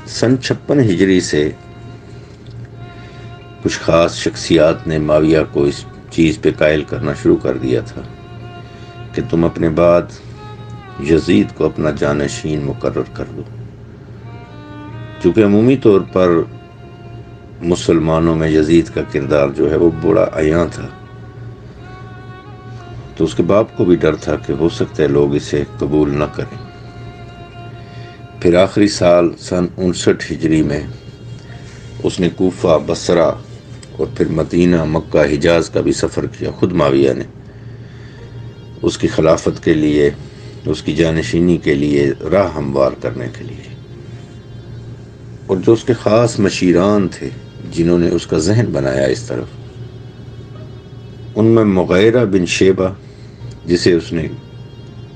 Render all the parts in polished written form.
سن 56 ہجری سے کچھ خاص شخصیات نے معاویہ کو اس چیز پہ قائل کرنا شروع کر دیا تھا کہ تم اپنے بعد یزید کو اپنا جانشین مقرر کر دو. چونکہ عمومی طور پر مسلمانوں میں یزید کا کردار جو ہے وہ بڑا عیاں تھا، تو اس کے باپ کو بھی ڈر تھا کہ ہو سکتا ہے لوگ اسے قبول نہ کریں. پھر آخری سال سن 59 ہجری میں اس نے کوفہ، بصرہ اور پھر مدینہ، مکہ، حجاز کا بھی سفر کیا، خود معاویہ نے، اس کی خلافت کے لیے، اس کی جانشینی کے لیے، راہ ہموار کرنے کے لیے. اور جو اس کے خاص مشیران تھے جنہوں نے اس کا ذہن بنایا اس طرف، ان میں مغیرہ بن شیبہ جسے اس نے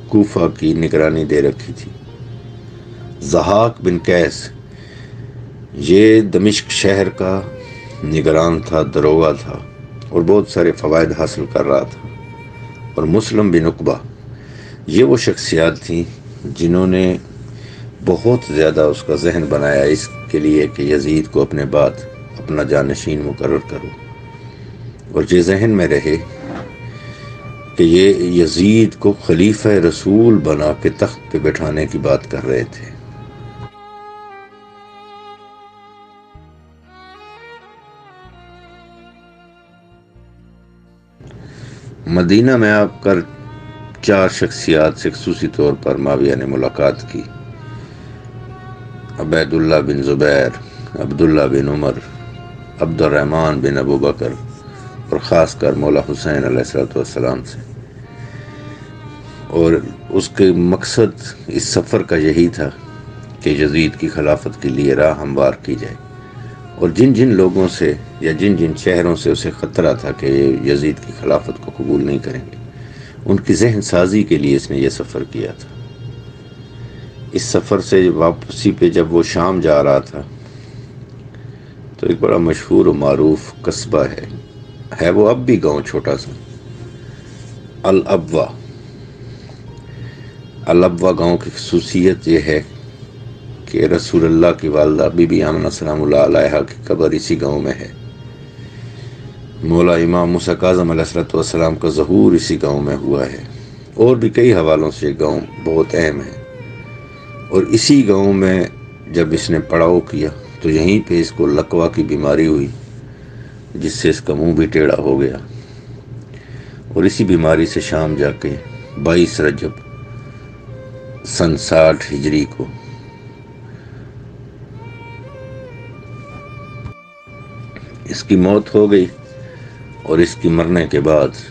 کوفہ کی نگرانی دے رکھی تھی، ضحاک بن قیس یہ دمشق شہر کا نگران تھا، دروگا تھا اور بہت سارے فوائد حاصل کر رہا تھا، اور مسلم بن عقبہ یہ وہ شخصیات تھیں جنہوں نے بہت زیادہ اس کا ذہن بنایا اس کے لیے کہ یزید کو اپنے بعد اپنا جانشین مقرر کرو. اور یہ ذہن میں رہے کہ یہ یزید کو خلیفہ رسول بنا کے تخت پہ بٹھانے کی بات کر رہے تھے. مدینہ میں آ کر 4 شخصیات سے خصوصی طور پر معاویہ نے ملاقات کی: عبید اللہ بن زبیر، عبداللہ بن عمر، عبد الرحمن بن ابو بکر اور خاص کر مولا حسین علیہ السلام سے. اور اس کے مقصد اس سفر کا یہی تھا کہ یزید کی خلافت کے لیے راہ ہموار کی جائے. اور جن جن لوگوں سے یا جن جن شہروں سے اسے خطرہ تھا کہ یزید کی خلافت کو قبول نہیں کریں گے، ان کی ذہن سازی کے لیے اس نے یہ سفر کیا تھا. اس سفر سے واپسی پہ جب وہ شام جا رہا تھا تو ایک بڑا مشہور و معروف قصبہ ہے وہ اب بھی گاؤں چھوٹا سا، الابوا. الابوا گاؤں کی خصوصیت یہ ہے کہ رسول اللہ کی والدہ بی بی آمنہ سلام اللہ علیہا کی قبر اسی گاؤں میں ہے. مولا امام موسیٰ کاظم علیہ السلام کا ظہور اسی گاؤں میں ہوا ہے. اور بھی کئی حوالوں سے یہ گاؤں بہت اہم ہے. اور اسی گاؤں میں جب اس نے پڑاؤ کیا تو یہیں پہ اس کو لقوا کی بیماری ہوئی جس سے اس کا منہ بھی ٹیڑھا ہو گیا. اور اسی بیماری سے شام جا کے 22 رجب سن 60 ہجری کو اس کی موت ہو گئی. اور اس کی مرنے کے بعد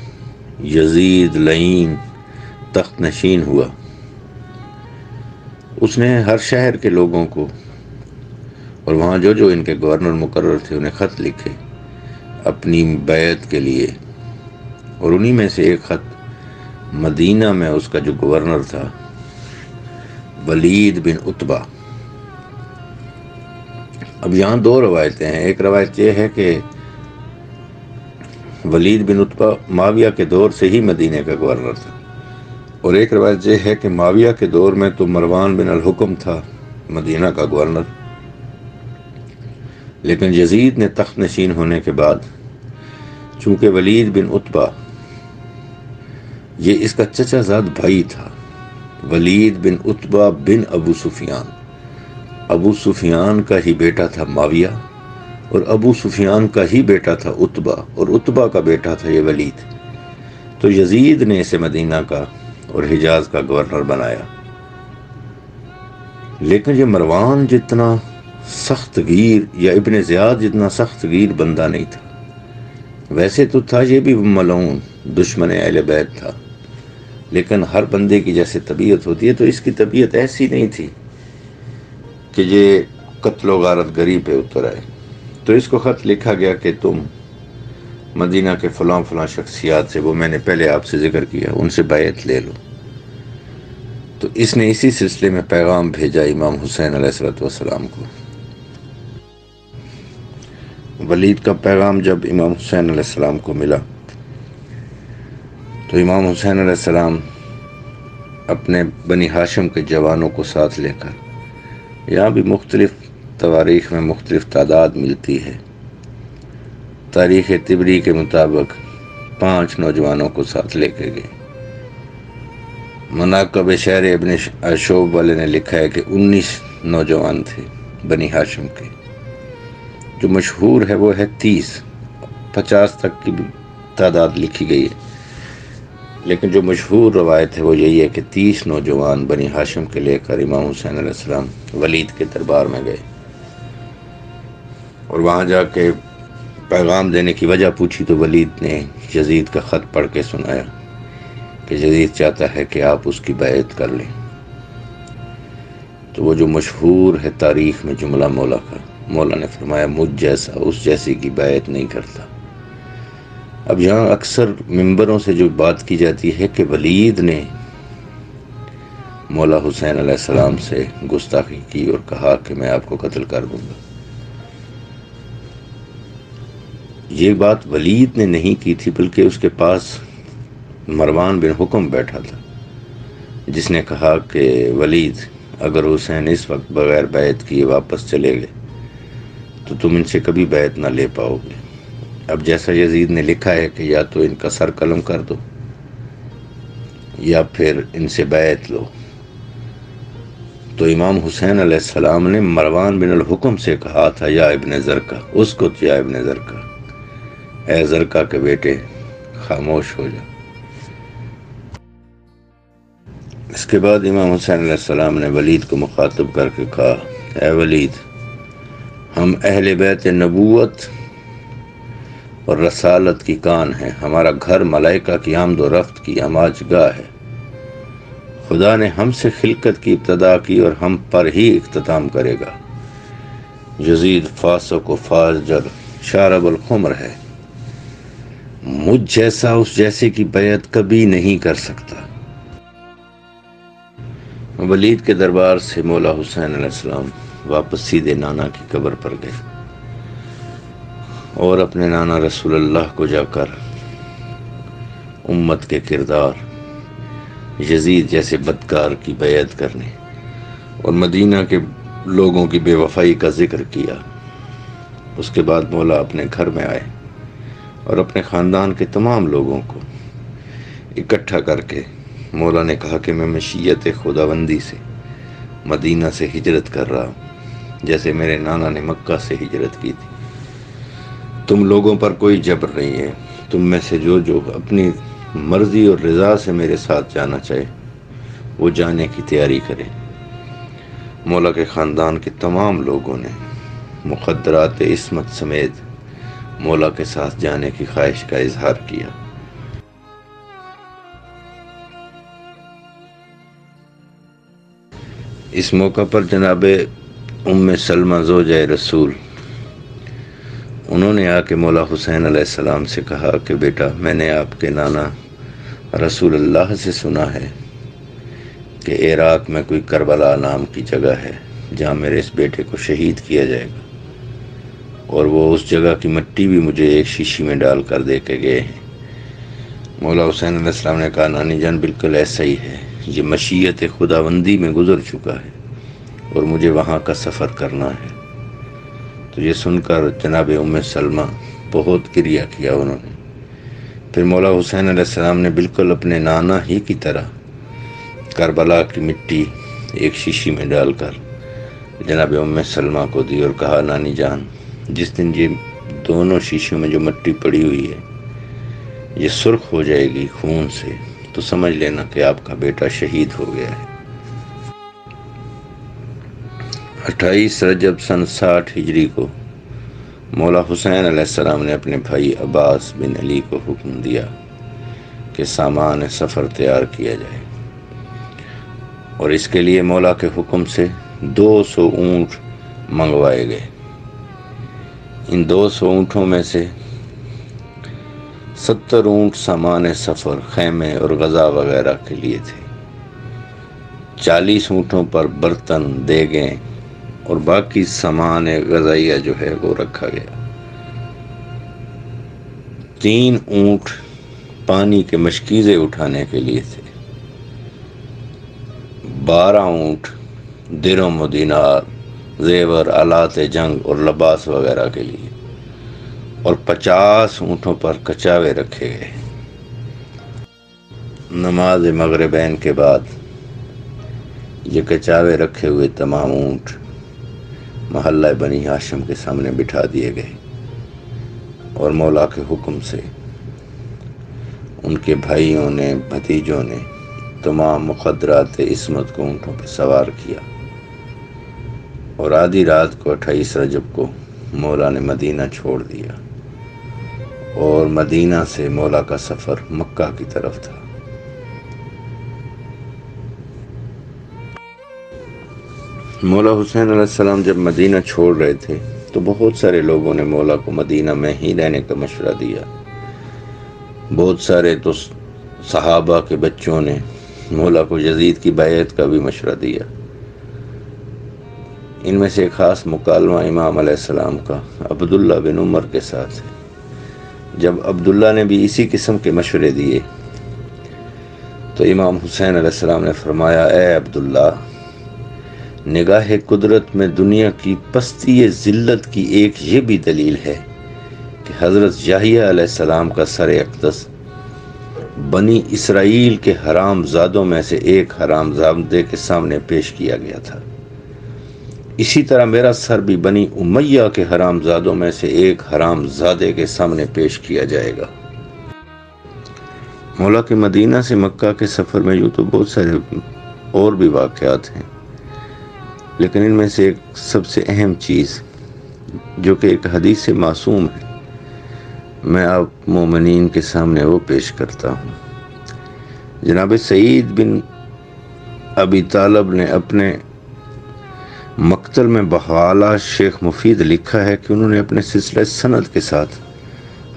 یزید لعین تخت نشین ہوا. اس نے ہر شہر کے لوگوں کو اور وہاں جو ان کے گورنر مقرر تھے انہیں خط لکھے اپنی بیعت کے لیے. اور انہی میں سے ایک خط مدینہ میں اس کا جو گورنر تھا ولید بن عتبہ. اب یہاں 2 روایتیں ہیں. ایک روایت یہ ہے کہ ولید بن عتبہ معاویہ کے دور سے ہی مدینہ کا گورنر تھا، اور ایک روایت یہ ہے کہ معاویہ کے دور میں تو مروان بن الحکم تھا مدینہ کا گورنر، لیکن یزید نے تخت نشین ہونے کے بعد چونکہ ولید بن عتبہ یہ اس کا چچا زاد بھائی تھا، ولید بن عتبہ بن ابو سفیان، ابو سفیان کا ہی بیٹا تھا معاویہ، اور ابو سفیان کا ہی بیٹا تھا عتبہ، اور عتبہ کا بیٹا تھا یہ ولید. تو یزید نے اسے مدینہ کا اور حجاز کا گورنر بنایا. لیکن یہ مروان جتنا سخت گیر یا ابن زیاد جتنا سخت گیر بندہ نہیں تھا. ویسے تو تھا یہ بھی ملعون دشمن اہل بیت تھا، لیکن ہر بندے کی جیسے طبیعت ہوتی ہے تو اس کی طبیعت ایسی نہیں تھی کہ یہ قتل و غارت گری پہ اتر آئے. تو اس کو خط لکھا گیا کہ تم مدینہ کے فلاں فلاں شخصیات سے، وہ میں نے پہلے آپ سے ذکر کیا، ان سے بیعت لے لو. تو اس نے اسی سلسلے میں پیغام بھیجا امام حسین علیہ السلام کو. ولید کا پیغام جب امام حسین علیہ السلام کو ملا تو امام حسین علیہ السلام اپنے بنی ہاشم کے جوانوں کو ساتھ لے کر، یہاں بھی مختلف تواریخ میں مختلف تعداد ملتی ہے۔ تاریخ طبری کے مطابق 5 نوجوانوں کو ساتھ لے کے گئے۔ مناقب شہر ابن شعب والے نے لکھا ہے کہ 19 نوجوان تھے بنی ہاشم کے۔ جو مشہور ہے وہ ہے 30، 50 تک کی بھی تعداد لکھی گئی ہے، لیکن جو مشہور روایت ہے وہ یہی ہے کہ 30 نوجوان بنی ہاشم کے لے کر امام حسین علیہ السلام ولید کے دربار میں گئے، اور وہاں جا کے پیغام دینے کی وجہ پوچھی تو ولید نے یزید کا خط پڑھ کے سنایا کہ یزید چاہتا ہے کہ آپ اس کی بیعت کر لیں۔ تو وہ جو مشہور ہے تاریخ میں جملہ مولا کا، مولا نے فرمایا مجھ جیسا اس جیسی کی بیعت نہیں کرتا۔ اب یہاں اکثر ممبروں سے جو بات کی جاتی ہے کہ ولید نے مولا حسین علیہ السلام سے گستاخی کی اور کہا کہ میں آپ کو قتل کر دوں گا، یہ بات ولید نے نہیں کی تھی، بلکہ اس کے پاس مروان بن حکم بیٹھا تھا جس نے کہا کہ ولید اگر حسین اس وقت بغیر بیعت کیے واپس چلے گئے تو تم ان سے کبھی بیعت نہ لے پاؤ گے۔ اب جیسا یزید نے لکھا ہے کہ یا تو ان کا سر قلم کر دو یا پھر ان سے بیعت لو، تو امام حسین علیہ السلام نے مروان بن الحکم سے کہا تھا یا ابن زرقہ، اس کو یا ابن زرقہ، اے زرقہ کے بیٹے خاموش ہو جا۔ اس کے بعد امام حسین علیہ السلام نے ولید کو مخاطب کر کے کہا اے ولید، ہم اہل بیت نبوت اور رسالت کی کان ہیں، ہمارا گھر ملائکہ کی آمد و رفت کی اماج گاہ ہے، خدا نے ہم سے خلقت کی ابتدا کی اور ہم پر ہی اختتام کرے گا۔ یزید فاسق و فاجر شارب الخمر ہے، مجھ جیسا اس جیسے کی بیعت کبھی نہیں کر سکتا۔ ولید کے دربار سے مولا حسین علیہ السلام واپس سیدھے نانا کی قبر پر گئے اور اپنے نانا رسول اللہ کو جا کر امت کے کردار یزید جیسے بدکار کی بیعت کرنے اور مدینہ کے لوگوں کی بے وفائی کا ذکر کیا۔ اس کے بعد مولا اپنے گھر میں آئے اور اپنے خاندان کے تمام لوگوں کو اکٹھا کر کے مولا نے کہا کہ میں مشیت خداوندی سے مدینہ سے ہجرت کر رہا ہوں، جیسے میرے نانا نے مکہ سے ہجرت کی تھی۔ تم لوگوں پر کوئی جبر نہیں ہے، تم میں سے جو اپنی مرضی اور رضا سے میرے ساتھ جانا چاہے وہ جانے کی تیاری کرے۔ مولا کے خاندان کے تمام لوگوں نے مخدرات عصمت سمیت مولا کے ساتھ جانے کی خواہش کا اظہار کیا۔ اس موقع پر جناب ام سلمہ زوجہ رسول انہوں نے آ کے مولا حسین علیہ السلام سے کہا کہ بیٹا میں نے آپ کے نانا رسول اللہ سے سنا ہے کہ عراق میں کوئی کربلا نام کی جگہ ہے جہاں میرے اس بیٹے کو شہید کیا جائے گا، اور وہ اس جگہ کی مٹی بھی مجھے ایک شیشی میں ڈال کر دے کے گئے ہیں۔ مولا حسین علیہ السلام نے کہا نانی جان بالکل ایسا ہی ہے، یہ مشیت خداوندی میں گزر چکا ہے اور مجھے وہاں کا سفر کرنا ہے۔ تو یہ سن کر جناب ام سلمہ بہت گریہ کیا انہوں نے۔ پھر مولا حسین علیہ السلام نے بالکل اپنے نانا ہی کی طرح کربلا کی مٹی ایک شیشی میں ڈال کر جناب ام سلمہ کو دی اور کہا نانی جان جس دن یہ دونوں شیشیوں میں جو مٹی پڑی ہوئی ہے یہ سرخ ہو جائے گی خون سے، تو سمجھ لینا کہ آپ کا بیٹا شہید ہو گیا ہے۔ 28 رجب سن 60 ہجری کو مولا حسین علیہ السلام نے اپنے بھائی عباس بن علی کو حکم دیا کہ سامان سفر تیار کیا جائے، اور اس کے لیے مولا کے حکم سے 200 اونٹ منگوائے گئے۔ ان 200 اونٹوں میں سے 70 اونٹ سامان سفر، خیمے اور غذا وغیرہ کے لیے تھے، 40 اونٹوں پر برتن، دیگیں اور باقی سامان غذائیہ جو ہے وہ رکھا گیا۔ 3 اونٹ پانی کے مشکیزے اٹھانے کے لیے تھے، 12 اونٹ درہم و دینار زیور، آلات جنگ اور لباس وغیرہ کے لیے، اور 50 اونٹوں پر کچاوے رکھے گئے۔ نماز مغربین کے بعد یہ کچاوے رکھے ہوئے تمام اونٹ محلہ بنی ہاشم کے سامنے بٹھا دیے گئے، اور مولا کے حکم سے ان کے بھائیوں نے، بھتیجوں نے تمام مقدرات عصمت کو اونٹوں پہ سوار کیا، اور آدھی رات کو 28 رجب کو مولا نے مدینہ چھوڑ دیا، اور مدینہ سے مولا کا سفر مکہ کی طرف تھا۔ مولا حسین علیہ السلام جب مدینہ چھوڑ رہے تھے تو بہت سارے لوگوں نے مولا کو مدینہ میں ہی رہنے کا مشورہ دیا۔ بہت سارے تو صحابہ کے بچوں نے مولا کو یزید کی بیعت کا بھی مشورہ دیا۔ ان میں سے ایک خاص مکالمہ امام علیہ السلام کا عبداللہ بن عمر کے ساتھ ہے۔ جب عبداللہ نے بھی اسی قسم کے مشورے دیے تو امام حسین علیہ السلام نے فرمایا، اے عبداللہ، نگاہ قدرت میں دنیا کی پستی ذلت کی ایک یہ بھی دلیل ہے کہ حضرت یحییٰ علیہ السلام کا سر اقدس بنی اسرائیل کے حرام زادوں میں سے ایک حرام زادے کے سامنے پیش کیا گیا تھا، اسی طرح میرا سر بھی بنی امیہ کے حرام زادوں میں سے ایک حرام زادے کے سامنے پیش کیا جائے گا۔ مولا کے مدینہ سے مکہ کے سفر میں یوں تو بہت سارے اور بھی واقعات ہیں، لیکن ان میں سے ایک سب سے اہم چیز جو کہ ایک حدیث معصوم ہے، میں آپ مومنین کے سامنے وہ پیش کرتا ہوں۔ جناب سعید بن ابی طالب نے اپنے مقتل میں بحوالہ شیخ مفید لکھا ہے کہ انہوں نے اپنے سلسلہ سند کے ساتھ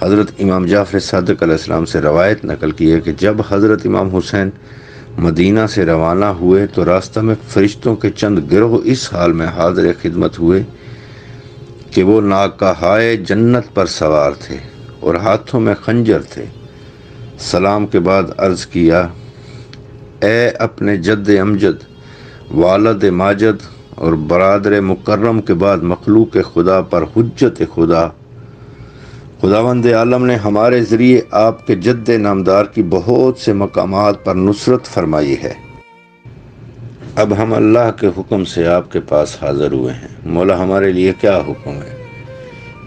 حضرت امام جعفر صادق علیہ السلام سے روایت نقل کی ہے کہ جب حضرت امام حسین مدینہ سے روانہ ہوئے تو راستہ میں فرشتوں کے چند گروہ اس حال میں حاضر خدمت ہوئے کہ وہ ناکہائے جنت پر سوار تھے اور ہاتھوں میں خنجر تھے۔ سلام کے بعد عرض کیا، اے اپنے جد امجد، والد ماجد اور برادر مکرم کے بعد مخلوق خدا پر حجت خدا، خداوند عالم نے ہمارے ذریعے آپ کے جد نامدار کی بہت سے مقامات پر نصرت فرمائی ہے۔ اب ہم اللہ کے حکم سے آپ کے پاس حاضر ہوئے ہیں، مولا ہمارے لیے کیا حکم ہے؟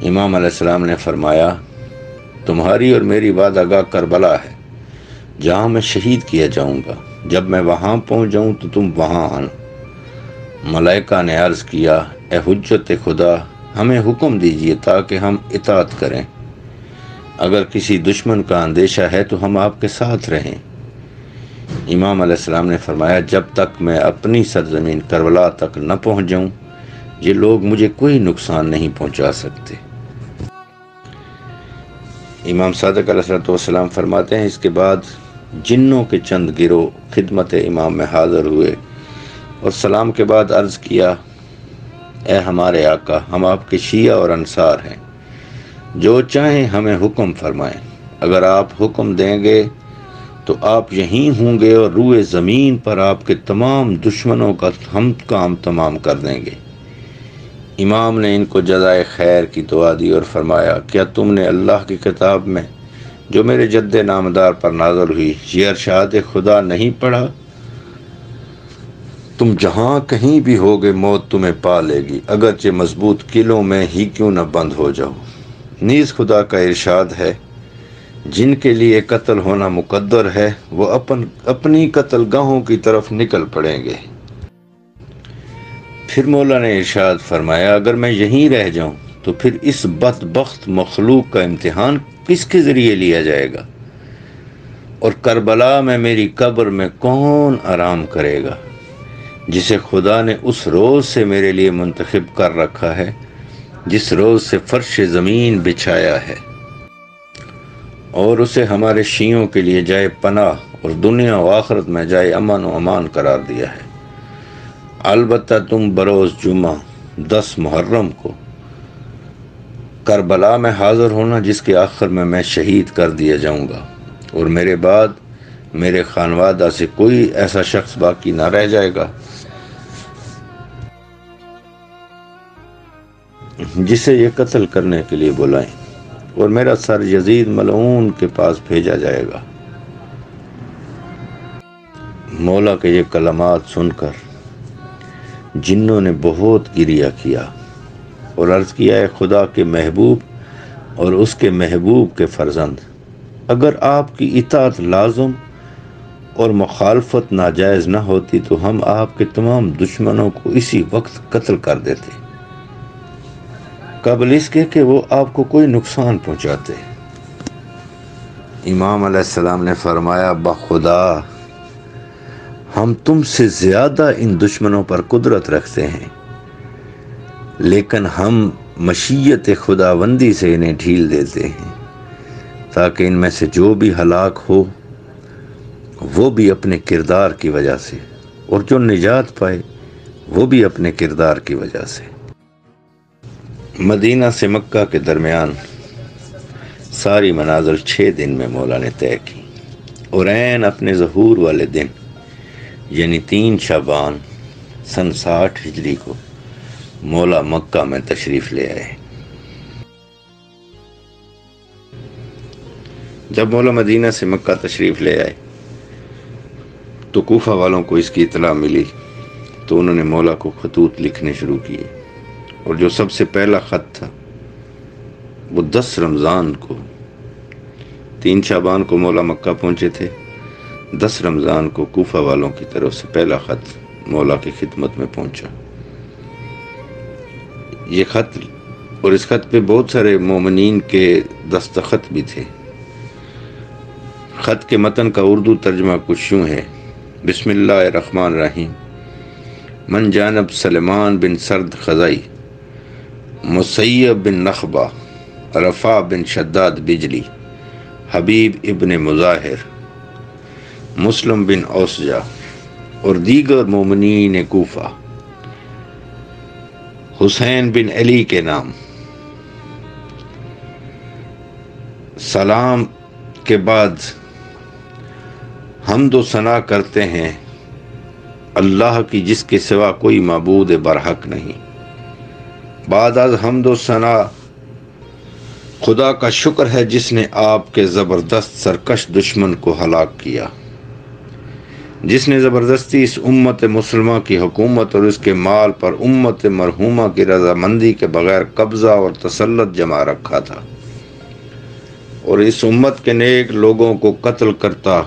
امام علیہ السلام نے فرمایا، تمہاری اور میری وعدہ کربلا ہے جہاں میں شہید کیا جاؤں گا، جب میں وہاں پہنچ جاؤں تو تم وہاں آنا۔ ملائکہ نے عرض کیا، اے حجت خدا، ہمیں حکم دیجیے تاکہ ہم اطاعت کریں، اگر کسی دشمن کا اندیشہ ہے تو ہم آپ کے ساتھ رہیں۔ امام علیہ السلام نے فرمایا، جب تک میں اپنی سرزمین کربلا تک نہ پہنچ جاؤں یہ لوگ مجھے کوئی نقصان نہیں پہنچا سکتے۔ امام صادق علیہ السلام فرماتے ہیں، اس کے بعد جنوں کے چند گروہ خدمت امام میں حاضر ہوئے اور سلام کے بعد عرض کیا، اے ہمارے آقا، ہم آپ کے شیعہ اور انصار ہیں، جو چاہیں ہمیں حکم فرمائیں، اگر آپ حکم دیں گے تو آپ یہیں ہوں گے اور روئے زمین پر آپ کے تمام دشمنوں کا ہم کام تمام کر دیں گے۔ امام نے ان کو جزائے خیر کی دعا دی اور فرمایا، کیا تم نے اللہ کی کتاب میں جو میرے جد نامدار پر نازل ہوئی یہ ارشاد خدا نہیں پڑھا؟ تم جہاں کہیں بھی ہوگے موت تمہیں پا لے گی، اگرچہ مضبوط قلعوں میں ہی کیوں نہ بند ہو جاؤ۔ نیز خدا کا ارشاد ہے، جن کے لیے قتل ہونا مقدر ہے وہ اپنی قتل گاہوں کی طرف نکل پڑیں گے۔ پھر مولا نے ارشاد فرمایا، اگر میں یہیں رہ جاؤں تو پھر اس بدبخت مخلوق کا امتحان کس کے ذریعے لیا جائے گا، اور کربلا میں میری قبر میں کون آرام کرے گا جسے خدا نے اس روز سے میرے لیے منتخب کر رکھا ہے جس روز سے فرش زمین بچھایا ہے، اور اسے ہمارے شیعوں کے لیے جائے پناہ اور دنیا و آخرت میں جائے امن و امان قرار دیا ہے۔ البتہ تم بروز جمعہ 10 محرم کو کربلا میں حاضر ہونا، جس کے آخر میں شہید کر دیا جاؤں گا، اور میرے بعد میرے خانوادہ سے کوئی ایسا شخص باقی نہ رہ جائے گا جسے یہ قتل کرنے کے لیے بلائیں، اور میرا سر یزید ملعون کے پاس بھیجا جائے گا۔ مولا کے یہ کلمات سن کر جنوں نے بہت گریہ کیا اور عرض کیا، ہے خدا کے محبوب اور اس کے محبوب کے فرزند، اگر آپ کی اطاعت لازم اور مخالفت ناجائز نہ ہوتی تو ہم آپ کے تمام دشمنوں کو اسی وقت قتل کر دیتے، قبل اس کے کہ وہ آپ کو کوئی نقصان پہنچاتے۔ امام علیہ السلام نے فرمایا، بخدا ہم تم سے زیادہ ان دشمنوں پر قدرت رکھتے ہیں، لیکن ہم مشیت خداوندی سے انہیں ڈھیل دیتے ہیں تاکہ ان میں سے جو بھی ہلاک ہو وہ بھی اپنے کردار کی وجہ سے، اور جو نجات پائے وہ بھی اپنے کردار کی وجہ سے۔ مدینہ سے مکہ کے درمیان ساری منازل 6 دن میں مولا نے طے کی، اور عین اپنے ظہور والے دن یعنی 3 شعبان سن 60 ہجری کو مولا مکہ میں تشریف لے آئے۔ جب مولا مدینہ سے مکہ تشریف لے آئے تو کوفہ والوں کو اس کی اطلاع ملی، تو انہوں نے مولا کو خطوط لکھنے شروع کیے، اور جو سب سے پہلا خط تھا وہ 10 رمضان کو، 3 شعبان کو مولا مکہ پہنچے تھے، 10 رمضان کو کوفہ والوں کی طرف سے پہلا خط مولا کی خدمت میں پہنچا۔ یہ خط، اور اس خط پہ بہت سارے مومنین کے دستخط بھی تھے۔ خط کے متن کا اردو ترجمہ کچھ یوں ہے، بسم اللہ الرحمن الرحیم، من جانب سلیمان بن سرد خزائی، مسیب بن نخبہ، رفع بن شداد بجلی، حبیب ابن مظاہر، مسلم بن اوسجہ اور دیگر مومنین کوفہ، حسین بن علی کے نام۔ سلام کے بعد حمد و ثنا کرتے ہیں اللہ کی جس کے سوا کوئی معبود برحق نہیں۔ بعد از حمد و ثنا خدا کا شکر ہے جس نے آپ کے زبردست سرکش دشمن کو ہلاک کیا، جس نے زبردستی اس امت مسلمہ کی حکومت اور اس کے مال پر امت مرحومہ کی رضامندی کے بغیر قبضہ اور تسلط جما رکھا تھا، اور اس امت کے نیک لوگوں کو قتل کرتا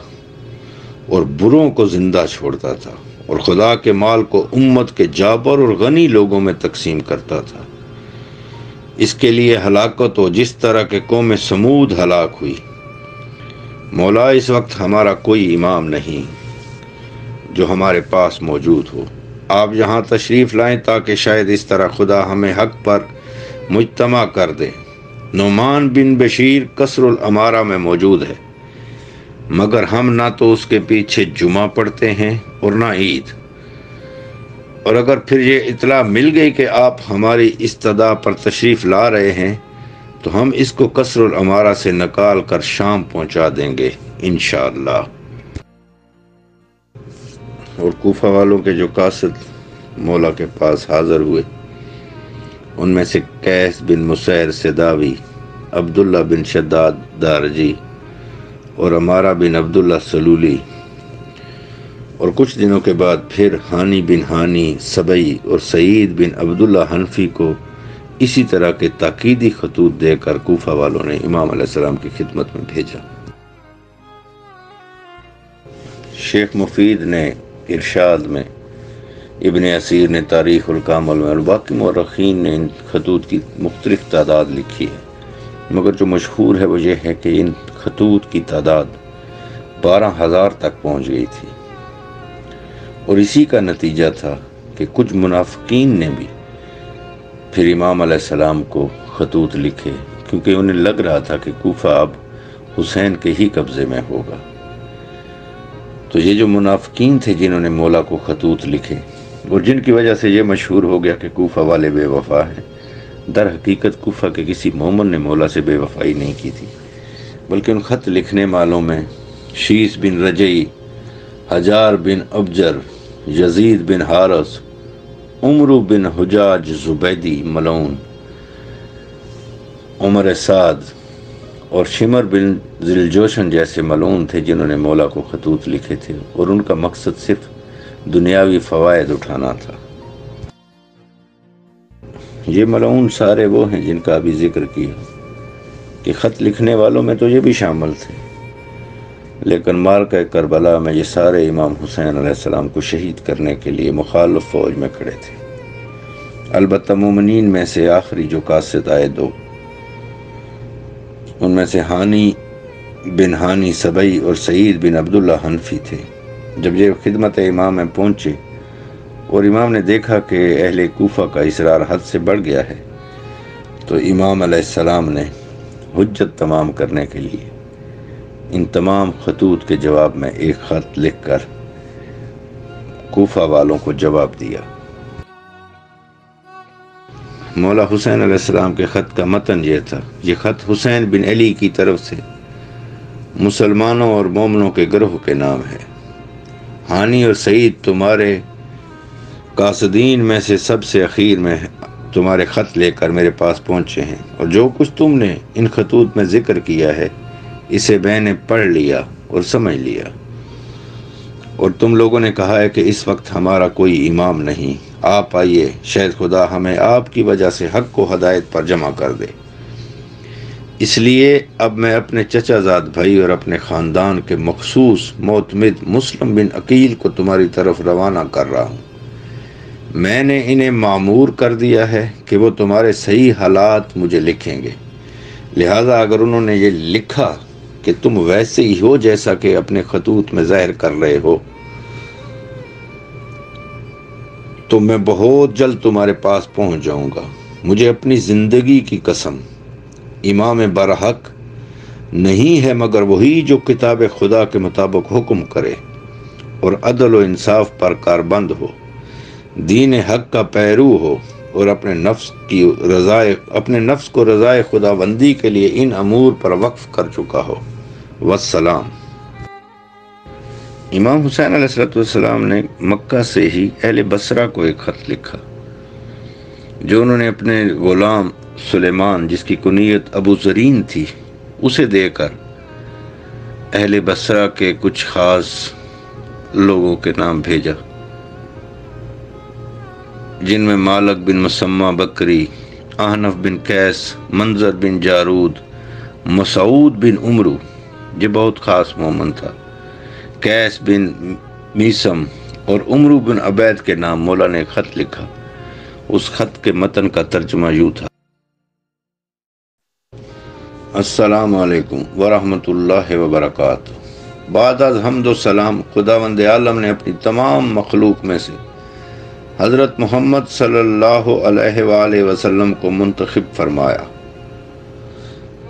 اور بروں کو زندہ چھوڑتا تھا، اور خدا کے مال کو امت کے جابر اور غنی لوگوں میں تقسیم کرتا تھا۔ اس کے لیے ہلاکت ہو جس طرح کہ قوم سمود ہلاک ہوئی۔ مولا اس وقت ہمارا کوئی امام نہیں جو ہمارے پاس موجود ہو، آپ یہاں تشریف لائیں تاکہ شاید اس طرح خدا ہمیں حق پر مجتمع کر دے۔ نعمان بن بشیر قصر الامارہ میں موجود ہے، مگر ہم نہ تو اس کے پیچھے جمعہ پڑھتے ہیں اور نہ عید، اور اگر پھر یہ اطلاع مل گئی کہ آپ ہماری استدعا پر تشریف لا رہے ہیں تو ہم اس کو قصر الامارہ سے نکال کر شام پہنچا دیں گے انشاءاللہ۔ اور کوفہ والوں کے جو قاصد مولا کے پاس حاضر ہوئے ان میں سے قیس بن مسیر سداوی، عبداللہ بن شداد دارجی اور عمارہ بن عبداللہ سلولی، اور کچھ دنوں کے بعد پھر ہانی بن ہانی سبئی اور سعید بن عبداللہ حنفی کو اسی طرح کے تاکیدی خطوط دے کر کوفہ والوں نے امام علیہ السلام کی خدمت میں بھیجا۔ شیخ مفید نے ارشاد میں، ابن اسیر نے تاریخ الکامل میں، اور باقی مورخین نے ان خطوط کی مختلف تعداد لکھی ہے، مگر جو مشہور ہے وہ یہ ہے کہ ان خطوط کی تعداد 12,000 تک پہنچ گئی تھی، اور اسی کا نتیجہ تھا کہ کچھ منافقین نے بھی پھر امام علیہ السلام کو خطوط لکھے، کیونکہ انہیں لگ رہا تھا کہ کوفہ اب حسین کے ہی قبضے میں ہوگا۔ تو یہ جو منافقین تھے جنہوں نے مولا کو خطوط لکھے اور جن کی وجہ سے یہ مشہور ہو گیا کہ کوفہ والے بے وفا ہیں، در حقیقت کوفہ کے کسی مومن نے مولا سے بے وفائی نہیں کی تھی، بلکہ ان خط لکھنے والوں میں شیس بن رجعی، حجار بن ابجر، یزید بن حارث، عمرو بن حجاج زبیدی ملعون، عمر سعد اور شمر بن ذیلجوشن جیسے ملعون تھے جنہوں نے مولا کو خطوط لکھے تھے، اور ان کا مقصد صرف دنیاوی فوائد اٹھانا تھا۔ یہ ملعون سارے وہ ہیں جن کا ابھی ذکر کیا کہ خط لکھنے والوں میں تو یہ بھی شامل تھے، لیکن معرکہ کربلا میں یہ سارے امام حسین علیہ السلام کو شہید کرنے کے لیے مخالف فوج میں کھڑے تھے۔ البتہ مومنین میں سے آخری جو قاصد آئے دو، ان میں سے ہانی بن ہانی سبئی اور سعید بن عبداللہ حنفی تھے۔ جب یہ خدمت امام میں پہنچے اور امام نے دیکھا کہ اہل کوفہ کا اصرار حد سے بڑھ گیا ہے، تو امام علیہ السلام نے حجت تمام کرنے کے لیے ان تمام خطوط کے جواب میں ایک خط لکھ کر کوفہ والوں کو جواب دیا۔ مولا حسین علیہ السلام کے خط کا متن یہ تھا: یہ خط حسین بن علی کی طرف سے مسلمانوں اور مومنوں کے گروہ کے نام ہے۔ ہانی اور سعید تمہارے قاصدین میں سے سب سے اخیر میں تمہارے خط لے کر میرے پاس پہنچے ہیں، اور جو کچھ تم نے ان خطوط میں ذکر کیا ہے اسے میں نے پڑھ لیا اور سمجھ لیا، اور تم لوگوں نے کہا ہے کہ اس وقت ہمارا کوئی امام نہیں، آپ آئیے، شاید خدا ہمیں آپ کی وجہ سے حق کو ہدایت پر جمع کر دے۔ اس لیے اب میں اپنے چچا زاد بھائی اور اپنے خاندان کے مخصوص معتمد مسلم بن عقیل کو تمہاری طرف روانہ کر رہا ہوں۔ میں نے انہیں معمور کر دیا ہے کہ وہ تمہارے صحیح حالات مجھے لکھیں گے، لہذا اگر انہوں نے یہ لکھا کہ تم ویسے ہی ہو جیسا کہ اپنے خطوط میں ظاہر کر رہے ہو، تو میں بہت جلد تمہارے پاس پہنچ جاؤں گا۔ مجھے اپنی زندگی کی قسم، امام برحق نہیں ہے مگر وہی جو کتاب خدا کے مطابق حکم کرے اور عدل و انصاف پر کاربند ہو، دین حق کا پیرو ہو، اور اپنے نفس کو رضائے خداوندی کے لیے ان امور پر وقف کر چکا ہو۔ والسلام۔ امام حسین علیہ السلام نے مکہ سے ہی اہل بصرہ کو ایک خط لکھا جو انہوں نے اپنے غلام سلیمان، جس کی کنیت ابو زرین تھی، اسے دے کر اہل بصرہ کے کچھ خاص لوگوں کے نام بھیجا، جن میں مالک بن مسمہ بکری، احنف بن قیس، منظر بن جارود، مسعود بن عمرو، یہ بہت خاص مومن تھا، قیس بن میسم اور عمرو بن عبید کے نام مولا نے ایک خط لکھا۔ اس خط کے متن کا ترجمہ یوں تھا: السلام علیکم ورحمۃ اللہ وبرکاتہ۔ بعد از حمد و سلام، خداوند عالم نے اپنی تمام مخلوق میں سے حضرت محمد صلی اللہ علیہ وآلہ وسلم کو منتخب فرمایا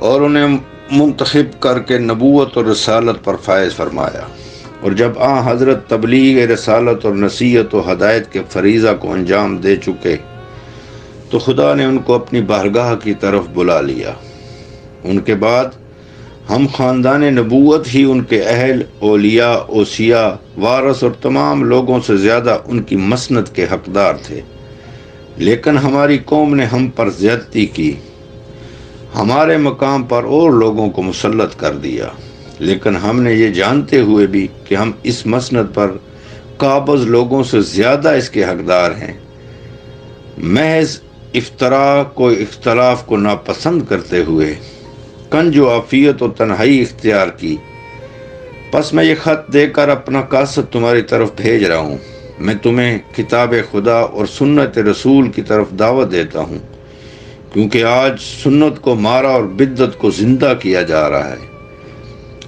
اور انہیں منتخب کر کے نبوت اور رسالت پر فائز فرمایا، اور جب حضرت تبلیغ رسالت اور نصیحت و ہدایت کے فریضہ کو انجام دے چکے تو خدا نے ان کو اپنی بارگاہ کی طرف بلا لیا۔ ان کے بعد ہم خاندان نبوت ہی ان کے اہل، اولیاء، اوصیاء، وارث اور تمام لوگوں سے زیادہ ان کی مسند کے حقدار تھے، لیکن ہماری قوم نے ہم پر زیادتی کی، ہمارے مقام پر اور لوگوں کو مسلط کر دیا، لیکن ہم نے یہ جانتے ہوئے بھی کہ ہم اس مسند پر قابض لوگوں سے زیادہ اس کے حقدار ہیں، محض اختلاف کو ناپسند کرتے ہوئے کنج و عافیت و تنہائی اختیار کی، پس میں یہ خط دے کر اپنا قاصد تمہاری طرف بھیج رہا ہوں۔ میں تمہیں کتاب خدا اور سنت رسول کی طرف دعوت دیتا ہوں، کیونکہ آج سنت کو مارا اور بدعت کو زندہ کیا جا رہا ہے۔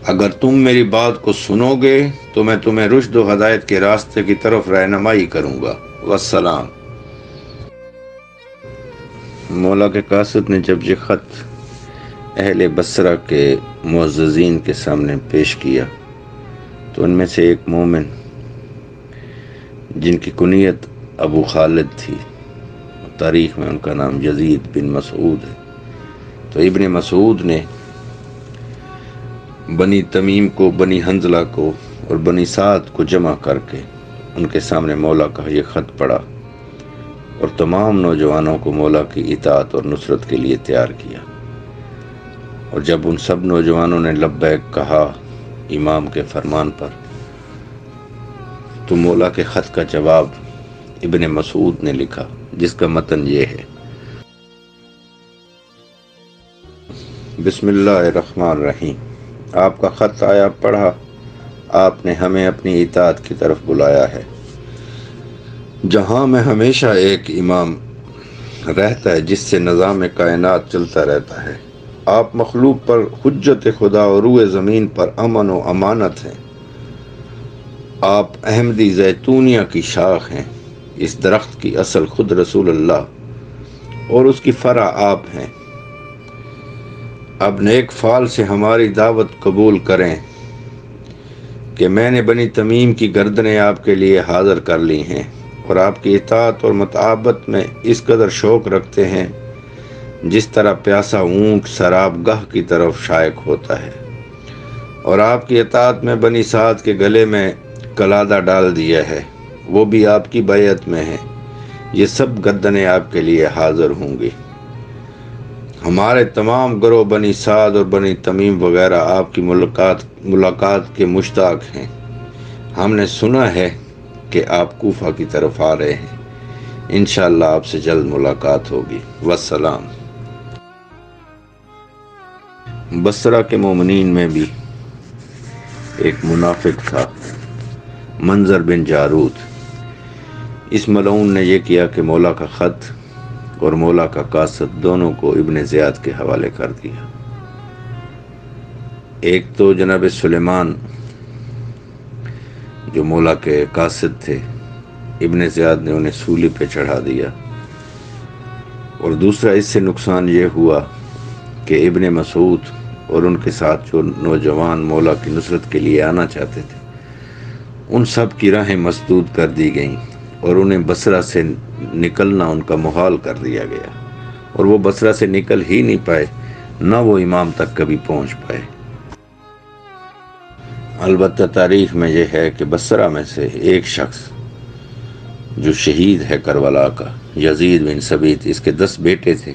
اگر تم میری بات کو سنو گے تو میں تمہیں رشد و ہدایت کے راستے کی طرف رہنمائی کروں گا۔ والسلام۔ مولا کے قاصد نے جب یہ خط اہل بصرہ کے معززین کے سامنے پیش کیا تو ان میں سے ایک مومن جن کی کنیت ابو خالد تھی، تاریخ میں ان کا نام یزید بن مسعود ہے، تو ابن مسعود نے بنی تمیم کو، بنی حنظلہ کو اور بنی سعد کو جمع کر کے ان کے سامنے مولا کا یہ خط پڑھا اور تمام نوجوانوں کو مولا کی اطاعت اور نصرت کے لیے تیار کیا۔ اور جب ان سب نوجوانوں نے لبیک کہا امام کے فرمان پر، تو مولا کے خط کا جواب ابن مسعود نے لکھا، جس کا متن یہ ہے: بسم اللہ الرحمن الرحیم۔ آپ کا خط آیا، پڑھا۔ آپ نے ہمیں اپنی اطاعت کی طرف بلایا ہے، جہاں میں ہمیشہ ایک امام رہتا ہے جس سے نظام کائنات چلتا رہتا ہے۔ آپ مخلوق پر حجت خدا اور روئے زمین پر امن و امانت ہیں۔ آپ احمدی زیتونیہ کی شاخ ہیں۔ اس درخت کی اصل خود رسول اللہ اور اس کی فرع آپ ہیں۔ اب نیک فال سے ہماری دعوت قبول کریں کہ میں نے بنی تمیم کی گردنیں آپ کے لیے حاضر کر لی ہیں اور آپ کی اطاعت اور مطابقت میں اس قدر شوق رکھتے ہیں جس طرح پیاسا اونٹ سراب گاہ کی طرف شائق ہوتا ہے، اور آپ کی اطاعت میں بنی سعد کے گلے میں کلادہ ڈال دیا ہے، وہ بھی آپ کی بیعت میں ہے۔ یہ سب گردنیں آپ کے لیے حاضر ہوں گی۔ ہمارے تمام گروہ بنی سعد اور بنی تمیم وغیرہ آپ کی ملاقات کے مشتاق ہیں۔ ہم نے سنا ہے کہ آپ کوفہ کی طرف آ رہے ہیں۔ انشاءاللہ آپ سے جلد ملاقات ہوگی۔ والسلام۔ بصرہ کے مومنین میں بھی ایک منافق تھا، منظر بن جارود۔ اس ملعون نے یہ کیا کہ مولا کا خط اور مولا کا قاصد دونوں کو ابن زیاد کے حوالے کر دیا۔ ایک تو جناب سلیمان جو مولا کے قاصد تھے، ابن زیاد نے انہیں سولی پہ چڑھا دیا، اور دوسرا اس سے نقصان یہ ہوا کہ ابن مسعود اور ان کے ساتھ جو نوجوان مولا کی نصرت کے لیے آنا چاہتے تھے، ان سب کی راہیں مسدود کر دی گئیں اور انہیں بصرہ سے نکلنا ان کا محال کر دیا گیا، اور وہ بصرہ سے نکل ہی نہیں پائے، نہ وہ امام تک کبھی پہنچ پائے۔ البتہ تاریخ میں یہ ہے کہ بصرہ میں سے ایک شخص جو شہید ہے کربلا کا، یزید بن ثبیت، اس کے 10 بیٹے تھے۔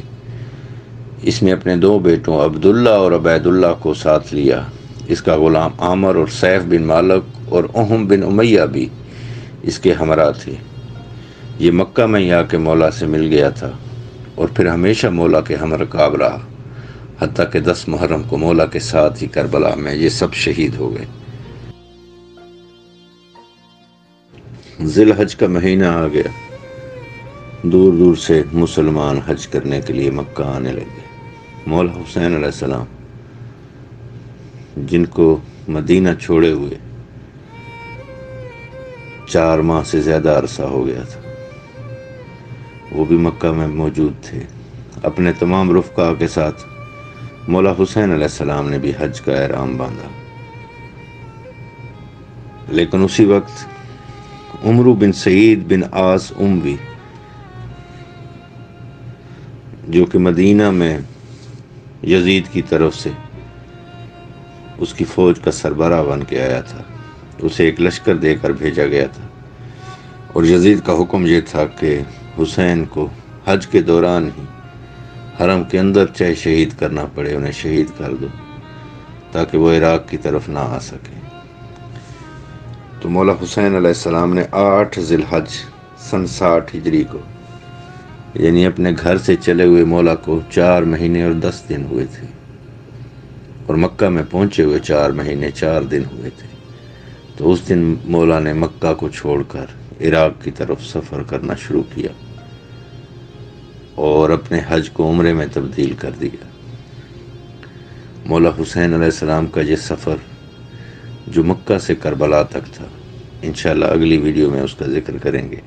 اس نے اپنے 2 بیٹوں عبداللہ اور عبید اللہ کو ساتھ لیا۔ اس کا غلام عامر اور سیف بن مالک اور اہم بن امیہ بھی اس کے ہمراہ تھے۔ یہ مکہ میں ہی آ کے مولا سے مل گیا تھا اور پھر ہمیشہ مولا کے ہمرکاب رہا، حتیٰ کہ 10 محرم کو مولا کے ساتھ ہی کربلا میں یہ سب شہید ہو گئے۔ ذی الحج کا مہینہ آ گیا۔ دور دور سے مسلمان حج کرنے کے لیے مکہ آنے لگے۔ مولا حسین علیہ السلام، جن کو مدینہ چھوڑے ہوئے 4 ماہ سے زیادہ عرصہ ہو گیا تھا، وہ بھی مکہ میں موجود تھے۔ اپنے تمام رفقا کے ساتھ مولا حسین علیہ السلام نے بھی حج کا احرام باندھا، لیکن اسی وقت عمرو بن سعید بن عاص اموی، جو کہ مدینہ میں یزید کی طرف سے اس کی فوج کا سربراہ بن کے آیا تھا، اسے ایک لشکر دے کر بھیجا گیا تھا، اور یزید کا حکم یہ تھا کہ حسین کو حج کے دوران ہی حرم کے اندر چاہے شہید کرنا پڑے انہیں شہید کر دو، تاکہ وہ عراق کی طرف نہ آ سکے۔ تو مولا حسین علیہ السلام نے 8 ذی الحج سن 60 ہجری کو، یعنی اپنے گھر سے چلے ہوئے مولا کو 4 مہینے اور 10 دن ہوئے تھے، اور مکہ میں پہنچے ہوئے 4 مہینے 4 دن ہوئے تھے، تو اس دن مولا نے مکہ کو چھوڑ کر عراق کی طرف سفر کرنا شروع کیا اور اپنے حج کو عمرے میں تبدیل کر دیا۔ مولا حسین علیہ السلام کا یہ سفر جو مکہ سے کربلا تک تھا، انشاءاللہ اگلی ویڈیو میں اس کا ذکر کریں گے۔